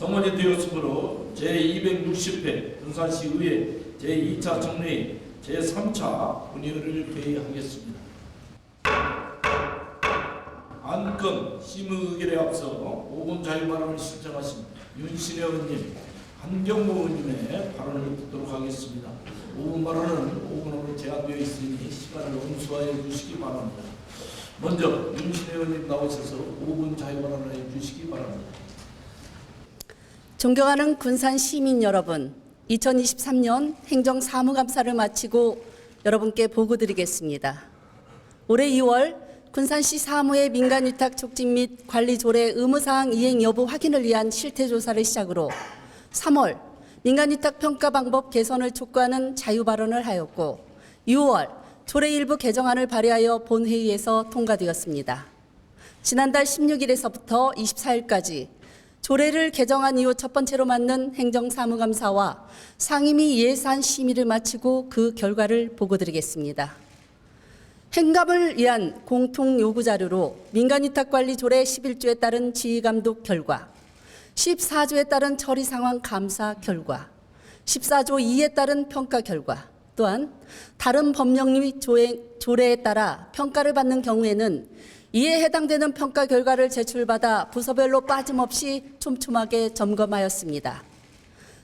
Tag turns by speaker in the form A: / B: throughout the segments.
A: 성원이 되었으므로 제260회 군산시의회 제2차 정례 제3차 문의를 개의하겠습니다. 안건 심의 의결에 앞서 5분 자유발언을 신청하신 윤신혜 의원님, 한경모 의원님의 발언을 듣도록 하겠습니다. 5분 발언은 5분으로 제한되어 있으니 시간을 엄수하여 주시기 바랍니다. 먼저 윤신혜 의원님 나오셔서 5분 자유발언을 해주시기 바랍니다.
B: 존경하는 군산 시민 여러분, 2023년 행정사무감사를 마치고 여러분께 보고드리겠습니다. 올해 2월 군산시 사무의 민간위탁 촉진 및 관리 조례 의무사항 이행 여부 확인을 위한 실태조사를 시작으로 3월 민간위탁 평가 방법 개선을 촉구하는 자유발언을 하였고 6월 조례 일부 개정안을 발의하여 본회의에서 통과되었습니다. 지난달 16일에서부터 24일까지 조례를 개정한 이후 첫 번째로 맞는 행정사무감사와 상임위 예산 심의를 마치고 그 결과를 보고드리겠습니다. 행감을 위한 공통요구자료로 민간위탁관리 조례 11조에 따른 지휘감독 결과, 14조에 따른 처리상황 감사 결과, 14조 2에 따른 평가 결과, 또한 다른 법령 및 조례에 따라 평가를 받는 경우에는 이에 해당되는 평가 결과를 제출받아 부서별로 빠짐없이 촘촘하게 점검하였습니다.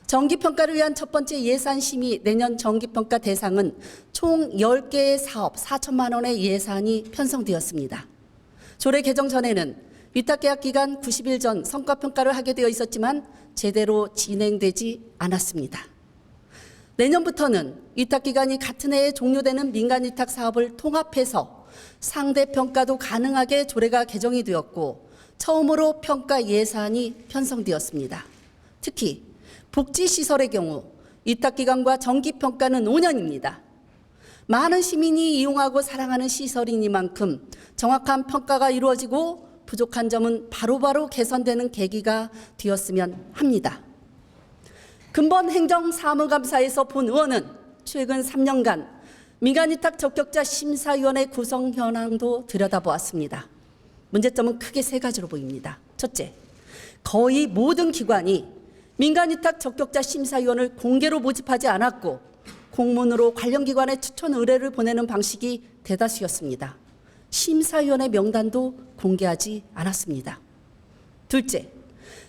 B: 정기평가를 위한 첫 번째 예산심의 내년 정기평가 대상은 총 10개의 사업 4천만 원의 예산이 편성되었습니다. 조례 개정 전에는 위탁계약 기간 90일 전 성과평가를 하게 되어 있었지만 제대로 진행되지 않았습니다. 내년부터는 위탁기간이 같은 해에 종료되는 민간위탁 사업을 통합해서 상대평가도 가능하게 조례가 개정이 되었고 처음으로 평가 예산이 편성되었습니다. 특히 복지시설의 경우 위탁기간과 정기평가는 5년입니다. 많은 시민이 이용하고 사랑하는 시설이니만큼 정확한 평가가 이루어지고 부족한 점은 바로바로 개선되는 계기가 되었으면 합니다. 근본 행정사무감사에서 본 의원은 최근 3년간 민간위탁 적격자 심사위원회 구성 현황도 들여다보았습니다. 문제점은 크게 세 가지로 보입니다. 첫째, 거의 모든 기관이 민간위탁 적격자 심사위원을 공개로 모집하지 않았고 공문으로 관련 기관에 추천 의뢰를 보내는 방식이 대다수였습니다. 심사위원의 명단도 공개하지 않았습니다. 둘째,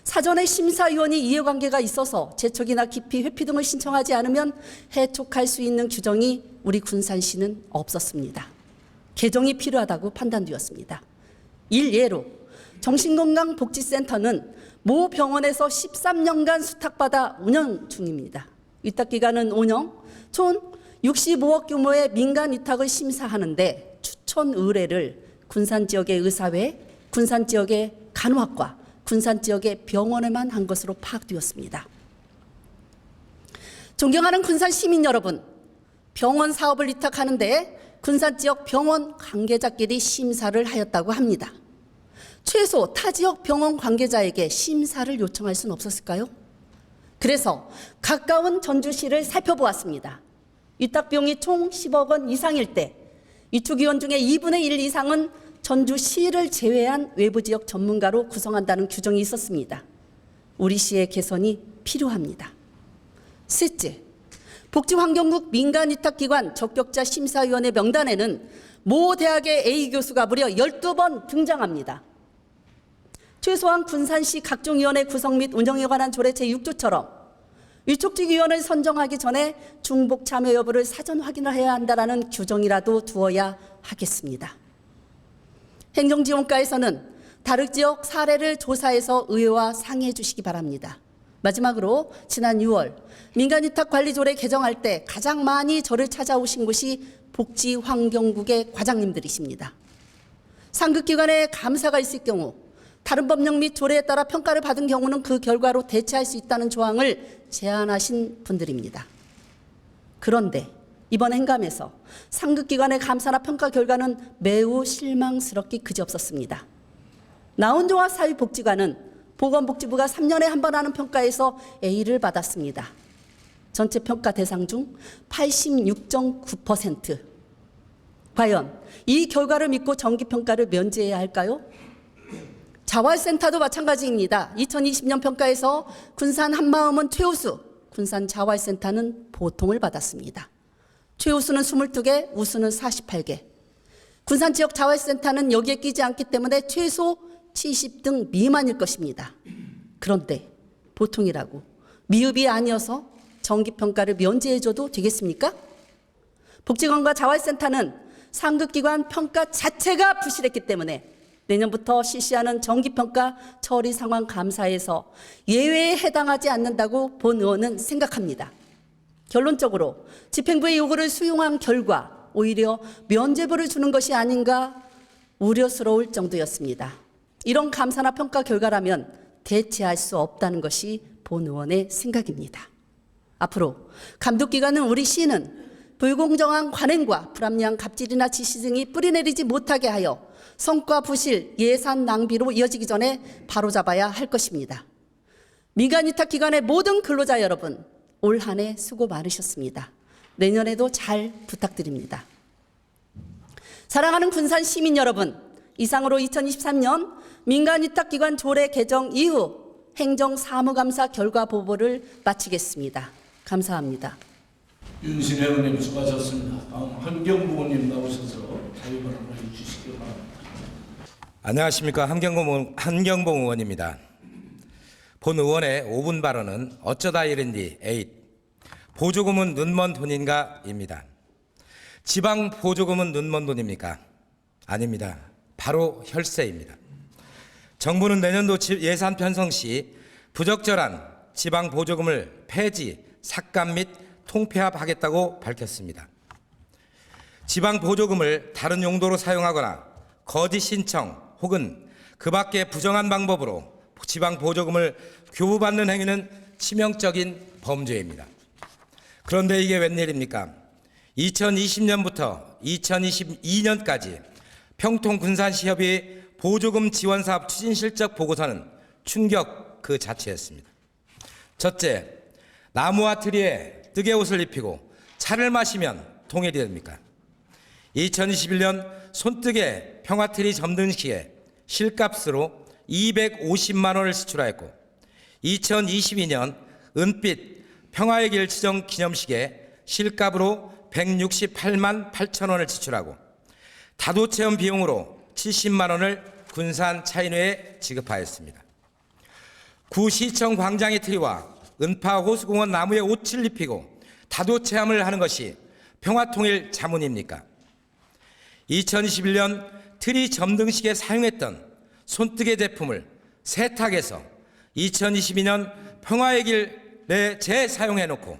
B: 사전에 심사위원이 이해관계가 있어서 재촉이나 기피, 회피 등을 신청하지 않으면 해촉할 수 있는 규정이 우리 군산시는 없었습니다. 개정이 필요하다고 판단되었습니다. 일예로 정신건강복지센터는 모 병원에서 13년간 수탁받아 운영 중입니다. 위탁기간은 5년, 총 65억 규모의 민간위탁을 심사하는데 추천 의뢰를 군산지역의 의사회, 군산지역의 간호학과, 군산지역의 병원에만 한 것으로 파악되었습니다. 존경하는 군산 시민 여러분, 병원 사업을 위탁하는데 군산지역 병원 관계자끼리 심사를 하였다고 합니다. 최소 타 지역 병원 관계자에게 심사를 요청할 수는 없었을까요? 그래서 가까운 전주시를 살펴보았습니다. 위탁 비용이 총 10억 원 이상일 때 위촉위원 중에 2분의 1 이상은 전주시를 제외한 외부 지역 전문가로 구성한다는 규정이 있었습니다. 우리 시의 개선이 필요합니다. 셋째, 복지환경국 민간위탁기관 적격자 심사위원회 명단에는 모 대학의 A 교수가 무려 12번 등장합니다. 최소한 군산시 각종위원회 구성 및 운영에 관한 조례 제6조처럼 위촉직위원을 선정하기 전에 중복 참여 여부를 사전 확인을 해야 한다는 규정이라도 두어야 하겠습니다. 행정지원과에서는 다른 지역 사례를 조사해서 의회와 상의해 주시기 바랍니다. 마지막으로 지난 6월 민간위탁관리조례 개정할 때 가장 많이 저를 찾아오신 곳이 복지환경국의 과장님들이십니다. 상급기관에 감사가 있을 경우 다른 법령 및 조례에 따라 평가를 받은 경우는 그 결과로 대체할 수 있다는 조항을 제안하신 분들입니다. 그런데 이번 행감에서 상급기관의 감사나 평가 결과는 매우 실망스럽기 그지없었습니다. 나온종합사회복지관은 보건복지부가 3년에 한 번 하는 평가에서 A를 받았습니다. 전체 평가 대상 중 86.9%. 과연 이 결과를 믿고 정기평가를 면제해야 할까요? 자활센터도 마찬가지입니다. 2020년 평가에서 군산 한마음은 최우수, 군산 자활센터는 보통을 받았습니다. 최우수는 22개, 우수는 48개. 군산 지역 자활센터는 여기에 끼지 않기 때문에 최소 70등 미만일 것입니다. 그런데 보통이라고 미흡이 아니어서 정기평가를 면제해줘도 되겠습니까? 복지관과 자활센터는 상급기관 평가 자체가 부실했기 때문에 내년부터 실시하는 정기평가 처리 상황 감사에서 예외에 해당하지 않는다고 본 의원은 생각합니다. 결론적으로 집행부의 요구를 수용한 결과 오히려 면죄부를 주는 것이 아닌가 우려스러울 정도였습니다. 이런 감사나 평가 결과라면 대체할 수 없다는 것이 본 의원의 생각입니다. 앞으로 감독기관은 우리 시는 불공정한 관행과 불합리한 갑질이나 지시 등이 뿌리내리지 못하게 하여 성과 부실, 예산 낭비로 이어지기 전에 바로잡아야 할 것입니다. 민간위탁기관의 모든 근로자 여러분, 올 한 해 수고 많으셨습니다. 내년에도 잘 부탁드립니다. 사랑하는 군산 시민 여러분, 이상으로 2023년 민간위탁기관 조례 개정 이후 행정사무감사 결과 보고를 마치겠습니다. 감사합니다.
A: 윤신혜 의원님 수고하셨습니다. 다음 한경부 의원님 나오셔서 자유 발언을 해주시기 바랍니다.
C: 안녕하십니까. 한경봉 의원입니다. 본 의원의 5분 발언은 어쩌다 이른디 8 보조금은 눈먼 돈인가입니다. 지방 보조금은 눈먼 돈입니까? 아닙니다. 바로 혈세입니다. 정부는 내년도 예산 편성 시 부적절한 지방 보조금을 폐지, 삭감 및 통폐합하겠다고 밝혔습니다. 지방 보조금을 다른 용도로 사용하거나 거짓 신청 혹은 그 밖의 부정한 방법으로 지방 보조금을 교부받는 행위는 치명적인 범죄입니다. 그런데 이게 웬일입니까? 2020년부터 2022년까지 평통군산시협의 보조금 지원사업 추진실적 보고서는 충격 그 자체였습니다. 첫째, 나무와 트리에 뜨개 옷을 입히고 차를 마시면 통일이 됩니까? 2021년 손뜨개 평화트리 점등 시에 실값으로 250만 원을 지출하였고 2022년 은빛 평화의 길 지정 기념식에 실값으로 168만 8천 원을 지출하고 다도체험 비용으로 70만 원을 군산 차인회에 지급하였습니다. 구시청 광장의 트리와 은파 호수공원 나무에 옷을 입히고 다도체험을 하는 것이 평화통일 자문입니까? 2021년 트리 점등식에 사용했던 손뜨개 제품을 세탁해서 2022년 평화의 길에 재사용해놓고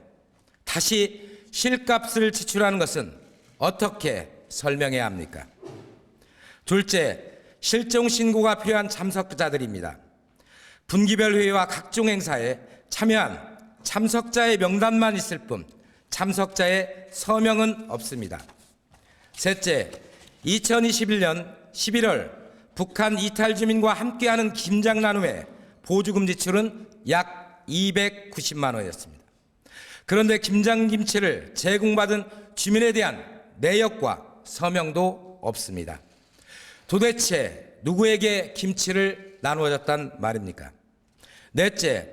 C: 다시 실값을 지출하는 것은 어떻게 설명해야 합니까? 둘째, 실종신고가 필요한 참석자들입니다. 분기별 회의와 각종 행사에 참여한 참석자의 명단만 있을 뿐 참석자의 서명은 없습니다. 셋째, 2021년 11월 북한 이탈 주민과 함께하는 김장 나눔의 보조금 지출은 약 290만 원이었습니다. 그런데 김장김치를 제공받은 주민에 대한 내역과 서명도 없습니다. 도대체 누구에게 김치를 나누어졌단 말입니까? 넷째,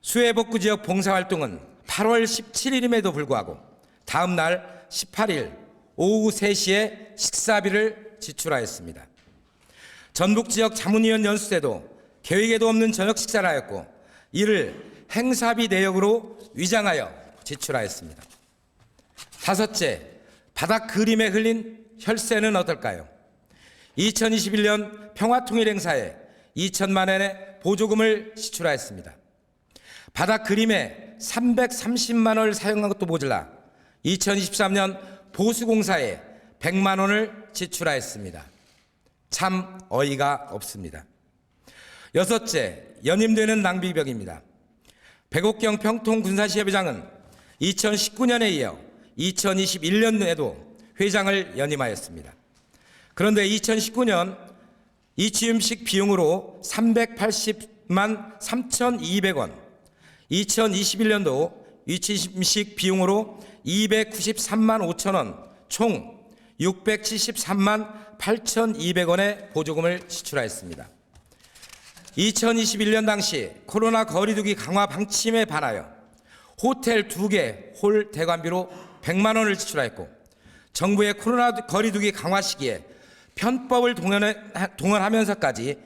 C: 수해복구지역 봉사활동은 8월 17일임에도 불구하고 다음 날 18일 오후 3시에 식사비를 지출하였습니다. 전북지역 자문위원 연수 때도 계획에도 없는 저녁 식사를 하였고 이를 행사비 내역으로 위장하여 지출하였습니다. 다섯째, 바닥 그림에 흘린 혈세는 어떨까요? 2021년 평화통일행사에 2천만 원의 보조금을 지출하였습니다. 바닥 그림에 330만 원을 사용한 것도 모자라 2023년 보수공사에 100만 원을 지출하였습니다. 참 어이가 없습니다. 여섯째, 연임되는 낭비벽입니다. 백옥경 평통군산시협회장은 2019년에 이어 2021년에도 회장을 연임하였습니다. 그런데 2019년 이취임식 비용으로 380만 3,200원, 2021년도 이취임식 비용으로 293만 5천 원, 총 673만 8,200원의 보조금을 지출하였습니다. 2021년 당시 코로나 거리두기 강화 방침에 반하여 호텔 2개 홀 대관비로 100만 원을 지출하였고, 정부의 코로나 거리두기 강화 시기에 편법을 동원하면서까지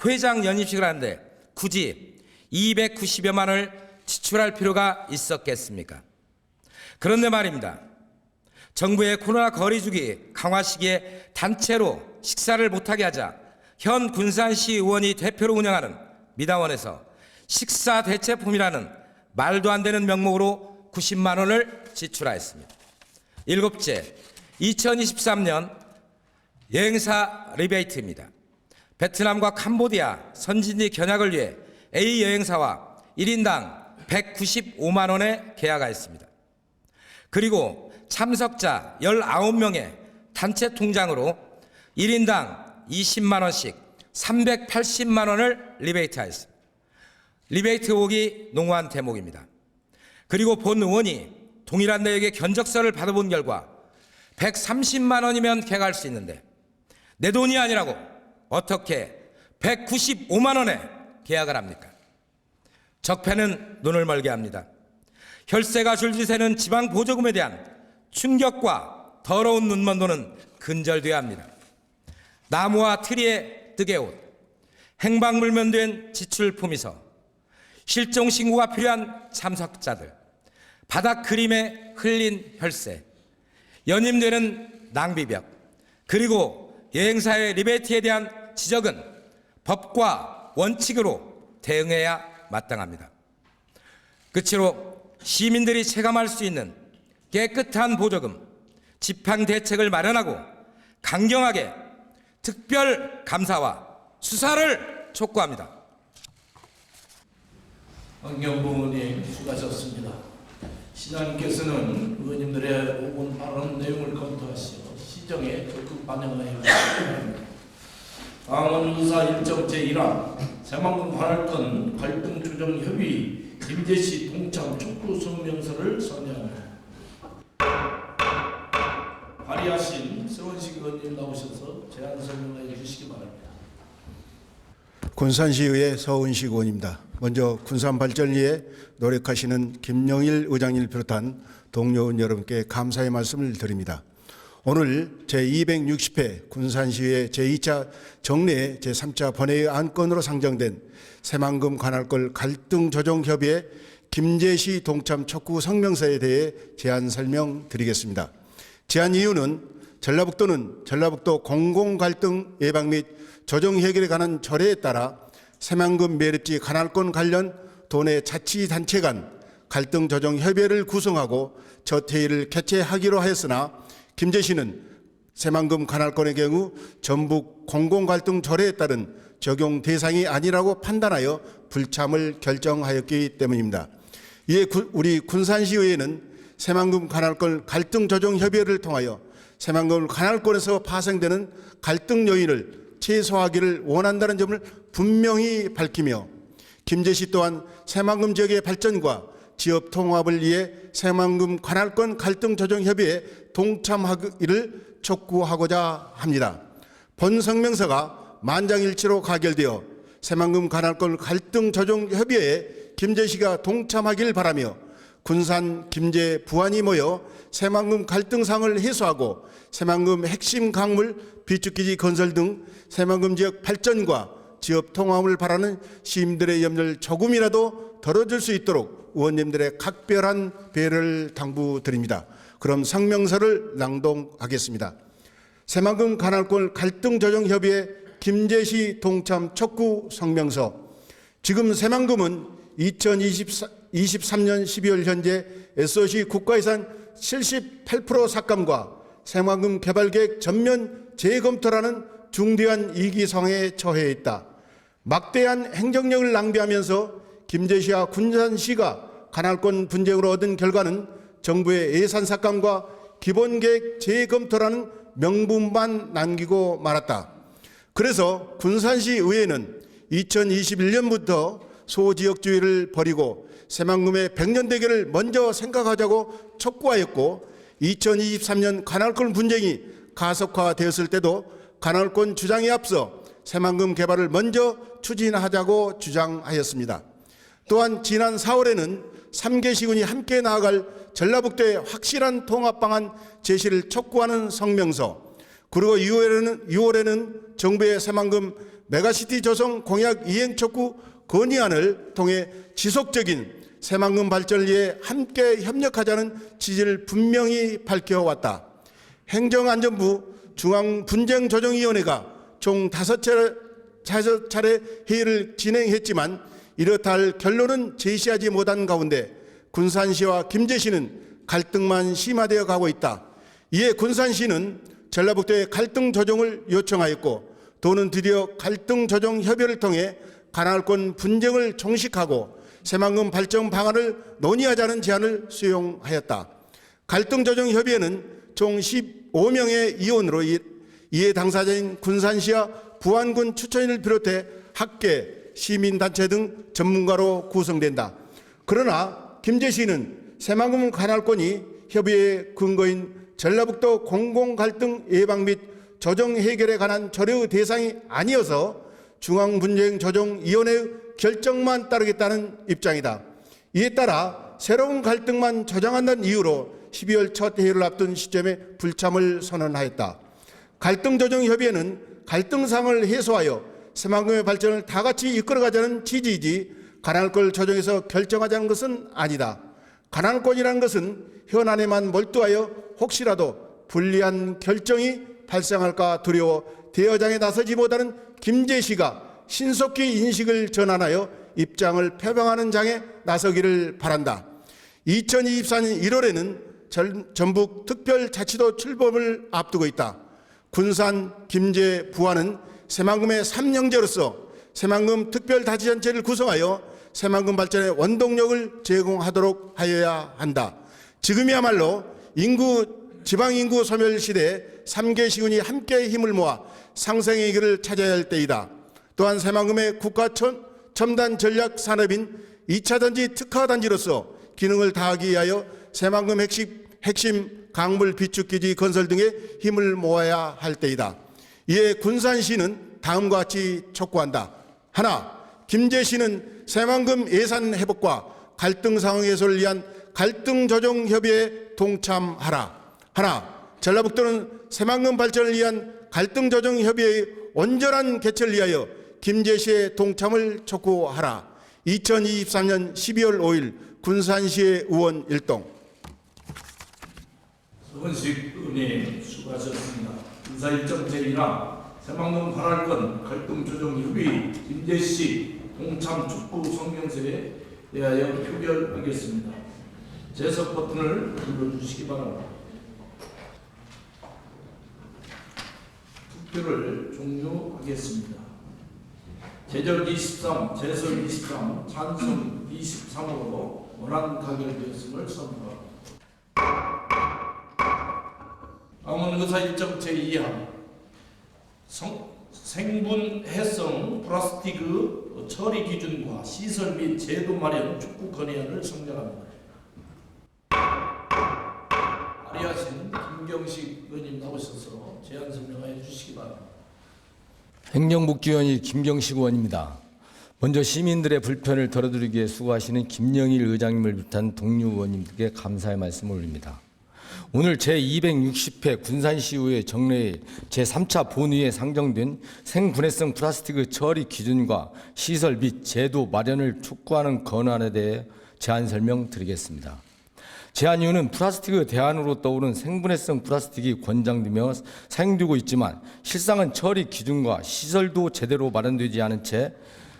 C: 회장 연임식을 하는데 굳이 290여만 원을 지출할 필요가 있었겠습니까? 그런데 말입니다. 정부의 코로나 거리두기 강화 시기에 단체로 식사를 못하게 하자 현 군산시 의원이 대표로 운영하는 미다원에서 식사 대체품이라는 말도 안 되는 명목으로 90만 원을 지출하였습니다. 일곱째, 2023년 여행사 리베이트입니다. 베트남과 캄보디아 선진지 견학을 위해 A 여행사와 1인당 195만 원에 계약하였습니다. 그리고 참석자 19명의 단체 통장으로 1인당 20만 원씩 380만 원을 리베이트하였습니다. 리베이트 의혹이 농후한 대목입니다. 그리고 본 의원이 동일한 내역의 견적서를 받아본 결과 130만 원이면 계약할 수 있는데 내 돈이 아니라고 어떻게 195만 원에 계약을 합니까? 적폐는 눈을 멀게 합니다. 혈세가 줄줄 새는 지방 보조금에 대한 충격과 더러운 눈먼도는 근절돼야 합니다. 나무와 트리에 뜨개옷, 행방불명된 지출품이서, 실종 신고가 필요한 참석자들, 바닥 그림에 흘린 혈세, 연임되는 낭비벽, 그리고 여행사의 리베이트에 대한 지적은 법과 원칙으로 대응해야 마땅합니다. 끝으로 시민들이 체감할 수 있는 깨끗한 보조금, 지팡 대책을 마련하고 강경하게 특별 감사와 수사를 촉구합니다.
A: 황경부 의원님 수고하셨습니다. 시장님께서는 의원님들의 5분 발언 내용을 검토하시어 시정에 적극 반영하여 바랍니다. 다음은 의사 일정 제1항 새만금 관할권 갈등 조정 협의 김제시 동참 촉구 성명서를 선정합니다. 발의하신 서원식 의원님 나오셔서 제안 설명해 주시기 바랍니다.
D: 군산시의회 서은식 의원입니다. 먼저 군산 발전을 위해 노력하시는 김영일 의장님을 비롯한 동료 의원 여러분께 감사의 말씀을 드립니다. 오늘 제260회 군산시의회 제2차 정례 제3차 본회의 안건으로 상정된 새만금 관할권 갈등 조정 협의회 김제시 동참 촉구 성명서에 대해 제안 설명드리겠습니다. 제안 이유는 전라북도는 전라북도 공공갈등 예방 및 조정 해결에 관한 조례에 따라 새만금 매립지 관할권 관련 도내 자치단체 간 갈등 조정 협의회를 구성하고 첫 회의를 개최하기로 하였으나 김제시는 새만금 관할권의 경우 전북 공공갈등 조례에 따른 적용 대상이 아니라고 판단하여 불참을 결정하였기 때문입니다. 이에 우리 군산시의회는 새만금 관할권 갈등 조정 협의회를 통하여 새만금 관할권에서 파생되는 갈등 요인을 최소화하기를 원한다는 점을 분명히 밝히며 김제시 또한 새만금 지역의 발전과 지역 통합을 위해 새만금 관할권 갈등 조정 협의회에 동참하기를 촉구하고자 합니다. 본 성명서가 만장일치로 가결되어 새만금 관할권 갈등 조정 협의회에 김제시가 동참하길 바라며 군산, 김제, 부안이 모여 새만금 갈등상을 해소하고 새만금 핵심 강물, 비축기지 건설 등 새만금 지역 발전과 지역 통합을 바라는 시민들의 염려를 조금이라도 덜어줄 수 있도록 의원님들의 각별한 배려를 당부드립니다. 그럼 성명서를 낭독하겠습니다. 새만금 관할권 갈등조정협의회 김제시 동참 촉구 성명서. 지금 새만금은 2023년 12월 현재 SOC 국가유산 78% 삭감과 새만금 개발계획 전면 재검토라는 중대한 위기 상황에 처해 있다. 막대한 행정력을 낭비하면서 김제시와 군산시가 관할권 분쟁으로 얻은 결과는 정부의 예산 삭감과 기본계획 재검토라는 명분만 남기고 말았다. 그래서 군산시 의회는 2021년부터 소지역주의를 버리고 새만금의 백년대계를 먼저 생각하자고 촉구하였고 2023년 관할권 분쟁이 가속화되었을 때도 관할권 주장에 앞서 새만금 개발을 먼저 추진하자고 주장하였습니다. 또한 지난 4월에는 3개 시군이 함께 나아갈 전라북도의 확실한 통합 방안 제시를 촉구하는 성명서, 그리고 6월에는 정부의 새만금 메가시티 조성 공약 이행 촉구 건의안을 통해 지속적인 새만금 발전을 위해 함께 협력하자는 취지를 분명히 밝혀왔다. 행정안전부 중앙분쟁조정위원회가 총 5차례 회의를 진행했지만 이렇다 할 결론은 제시하지 못한 가운데 군산시와 김제시는 갈등만 심화되어 가고 있다. 이에 군산시는 전라북도에 갈등 조정을 요청하였고, 도는 드디어 갈등 조정 협의를 통해 관할권 분쟁을 종식하고 새만금 발전 방안을 논의하자는 제안을 수용하였다. 갈등 조정 협의회는 총 15명의 위원으로 이해 당사자인 군산시와 부안군 추천인을 비롯해 학계, 시민단체 등 전문가로 구성된다. 그러나 김제시는 새만금 관할권이 협의의 근거인 전라북도 공공갈등 예방 및 조정 해결에 관한 조례의 대상이 아니어서 중앙분쟁조정위원회의 결정만 따르겠다는 입장이다. 이에 따라 새로운 갈등만 조정한다는 이유로 12월 첫 회의를 앞둔 시점에 불참을 선언하였다. 갈등조정협의회는 갈등상을 해소하여 새만금의 발전을 다 같이 이끌어가자는 취지이지 관할권 조정에서 결정하자는 것은 아니다. 관할권이라는 것은 현안에만 몰두하여 혹시라도 불리한 결정이 발생할까 두려워 대여장에 나서지 못하는 김제시가 신속히 인식을 전환하여 입장을 표명하는 장에 나서기를 바란다. 2024년 1월에는 전북 특별자치도 출범을 앞두고 있다. 군산, 김제, 부안은 새만금의 3형제로서 새만금 특별자치단체를 구성하여 새만금 발전의 원동력을 제공하도록 하여야 한다. 지금이야말로 지방인구 소멸 시대에 3개 시군이 함께 힘을 모아 상생의 길을 찾아야 할 때이다. 또한 새만금의 국가 첨단 전략 산업인 2차단지 특화단지로서 기능을 다하기 위하여 새만금 핵심 강물 비축기지 건설 등에 힘을 모아야 할 때이다. 이에 군산시는 다음과 같이 촉구한다. 하나, 김제시는 새만금 예산 회복과 갈등 상황 해소를 위한 갈등 조정 협의회에 동참하라. 하나, 전라북도는 새만금 발전을 위한 갈등 조정 협의회의 온전한 개최를 위하여 김제시의 동참을 촉구하라. 2023년 12월 5일 군산시의 의원 일동.
A: 서건식 의원님 수고하셨습니다. 군사 일정 제1항 새만금 관할권 갈등 조정 협의 김제시 동참 촉구 성명서에 대하여 표결하겠습니다. 제석 버튼을 눌러주시기 바랍니다. 투표를 종료하겠습니다. 제절 23, 제설 23, 찬성 23으로 원안 가결되었음을 선포합니다. 다음은 의사 일정 제2항 생분해성 플라스틱 처리 기준과 시설 및 제도 마련 촉구 건의안을 성명합니다. 발의하신 김경식 의원님 나오셔서 제안 설명해 주시기 바랍니다.
C: 행정복지위원회 김경식 의원입니다. 먼저 시민들의 불편을 덜어드리기 위해 수고하시는 김영일 의장님을 비롯한 동료 의원님들께 감사의 말씀을 올립니다. 오늘 제260회 군산시의회 정례의 제3차 본회의에 상정된 생분해성 플라스틱의 처리 기준과 시설 및 제도 마련을 촉구하는 건안에 대해 제안 설명드리겠습니다. 제안 이유는 플라스틱의 대안으로 떠오른 생분해성 플라스틱이 권장되며 사용되고 있지만 실상은 처리 기준과 시설도 제대로 마련되지 않은 채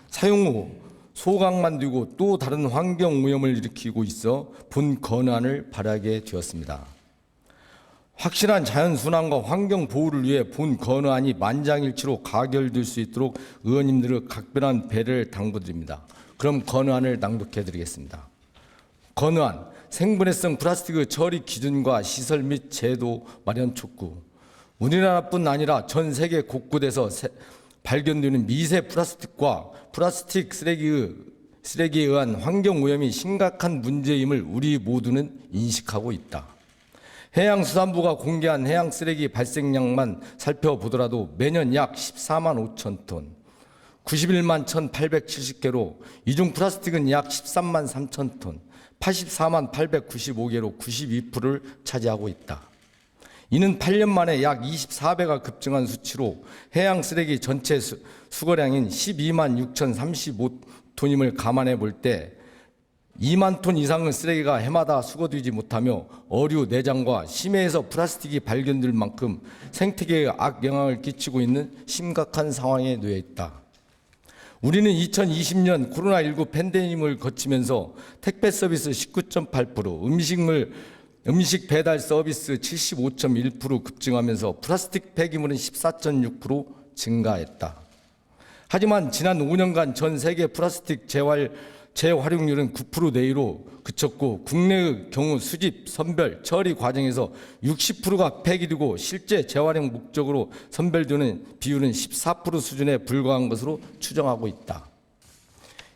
C: 사용 후 소각만 되고 또 다른 환경 오염을 일으키고 있어 본 건안을 발의하게 되었습니다. 확실한 자연순환과 환경 보호를 위해 본 건안이 만장일치로 가결될 수 있도록 의원님들의 각별한 배려를 당부드립니다. 그럼 건안을 낭독해 드리겠습니다. 건안, 생분해성 플라스틱의 처리 기준과 시설 및 제도 마련 촉구. 우리나라뿐 아니라 전 세계 곳곳에서 발견되는 미세 플라스틱과 플라스틱 쓰레기에 의한 환경 오염이 심각한 문제임을 우리 모두는 인식하고 있다. 해양수산부가 공개한 해양 쓰레기 발생량만 살펴보더라도 매년 약 14만 5천 톤, 91만 1,870개로 이 중 플라스틱은 약 13만 3천 톤, 84만 895개로 92%를 차지하고 있다. 이는 8년 만에 약 24배가 급증한 수치로 해양 쓰레기 전체 수거량인 12만 6,035톤임을 감안해 볼 때 2만 톤 이상의 쓰레기가 해마다 수거되지 못하며 어류, 내장과 심해에서 플라스틱이 발견될 만큼 생태계에 악영향을 끼치고 있는 심각한 상황에 놓여 있다. 우리는 2020년 코로나19 팬데믹을 거치면서 택배 서비스 19.8%, 음식 배달 서비스 75.1% 급증하면서 플라스틱 폐기물은 14.6% 증가했다. 하지만 지난 5년간 전 세계 플라스틱 재활용률은 9% 내외로 그쳤고 국내의 경우 수집, 선별, 처리 과정에서 60%가 폐기되고 실제 재활용 목적으로 선별되는 비율은 14% 수준에 불과한 것으로 추정하고 있다.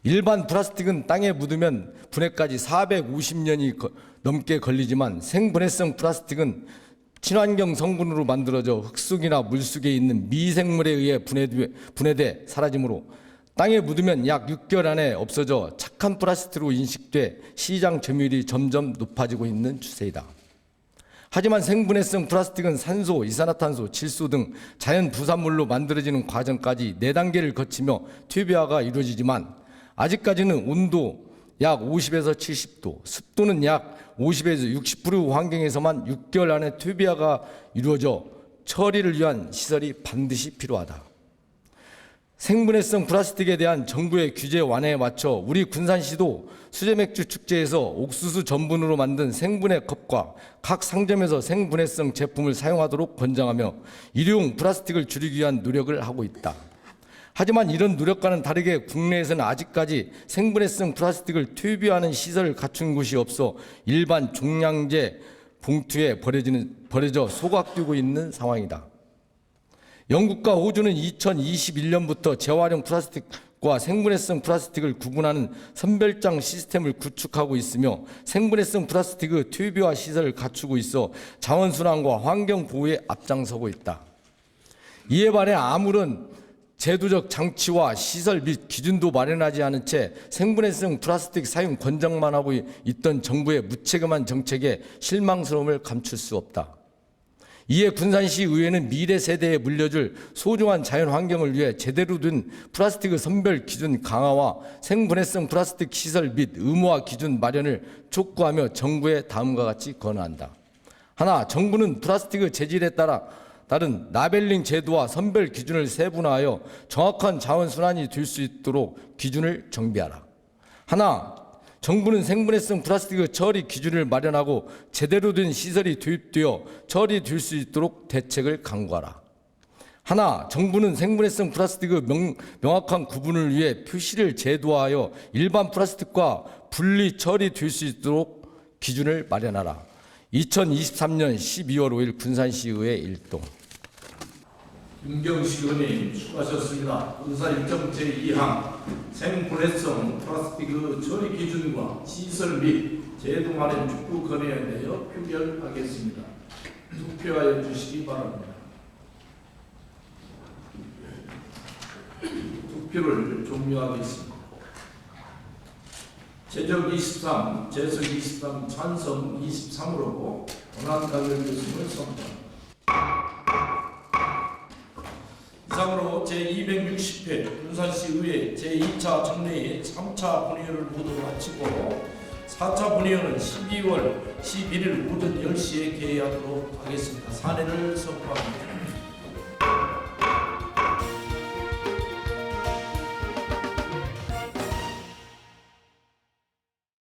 C: 일반 플라스틱은 땅에 묻으면 분해까지 450년이 넘게 걸리지만 생분해성 플라스틱은 친환경 성분으로 만들어져 흙속이나 물속에 있는 미생물에 의해 분해돼 사라지므로 땅에 묻으면 약 6개월 안에 없어져 착한 플라스틱으로 인식돼 시장 점유율이 점점 높아지고 있는 추세이다. 하지만 생분해성 플라스틱은 산소, 이산화탄소, 질소 등 자연 부산물로 만들어지는 과정까지 4단계를 거치며 퇴비화가 이루어지지만 아직까지는 온도 약 50에서 70도, 습도는 약 50에서 60% 환경에서만 6개월 안에 퇴비화가 이루어져 처리를 위한 시설이 반드시 필요하다. 생분해성 플라스틱에 대한 정부의 규제 완화에 맞춰 우리 군산시도 수제맥주 축제에서 옥수수 전분으로 만든 생분해 컵과 각 상점에서 생분해성 제품을 사용하도록 권장하며 일회용 플라스틱을 줄이기 위한 노력을 하고 있다. 하지만 이런 노력과는 다르게 국내에서는 아직까지 생분해성 플라스틱을 퇴비하는 시설을 갖춘 곳이 없어 일반 종량제 봉투에 버려져 소각되고 있는 상황이다. 영국과 호주는 2021년부터 재활용 플라스틱과 생분해성 플라스틱을 구분하는 선별장 시스템을 구축하고 있으며 생분해성 플라스틱의 퇴비화 시설을 갖추고 있어 자원순환과 환경 보호에 앞장서고 있다. 이에 반해 아무런 제도적 장치와 시설 및 기준도 마련하지 않은 채 생분해성 플라스틱 사용 권장만 하고 있던 정부의 무책임한 정책에 실망스러움을 감출 수 없다. 이에 군산시 의회는 미래 세대에 물려줄 소중한 자연 환경을 위해 제대로 된 플라스틱의 선별 기준 강화와 생분해성 플라스틱 시설 및 의무화 기준 마련을 촉구하며 정부에 다음과 같이 권한다. 하나, 정부는 플라스틱의 재질에 따른 라벨링 제도와 선별 기준을 세분화하여 정확한 자원 순환이 될 수 있도록 기준을 정비하라. 하나, 정부는 생분해성 플라스틱의 처리 기준을 마련하고 제대로 된 시설이 도입되어 처리될 수 있도록 대책을 강구하라. 하나, 정부는 생분해성 플라스틱의 명확한 구분을 위해 표시를 제도화하여 일반 플라스틱과 분리 처리될 수 있도록 기준을 마련하라. 2023년 12월 5일 군산시의회 일동.
A: 김경식 의원님 수고하셨습니다. 의사 일정 제2항 생분해성 플라스틱의 처리 기준과 시설 및 제도 마련 촉구 건의에 대하여 표결하겠습니다. 투표하여 주시기 바랍니다. 투표를 종료하겠습니다. 제적 23, 재석 23, 찬성 23으로 권한 가결 교수를 선포합니다. 이상으로 제260회 군산시의회 제2차 정례의 3차 본회의를 모두 마치고 4차 본회의는 12월 11일 오전 10시에 개회하도록 하겠습니다. 사내를 선포합니다.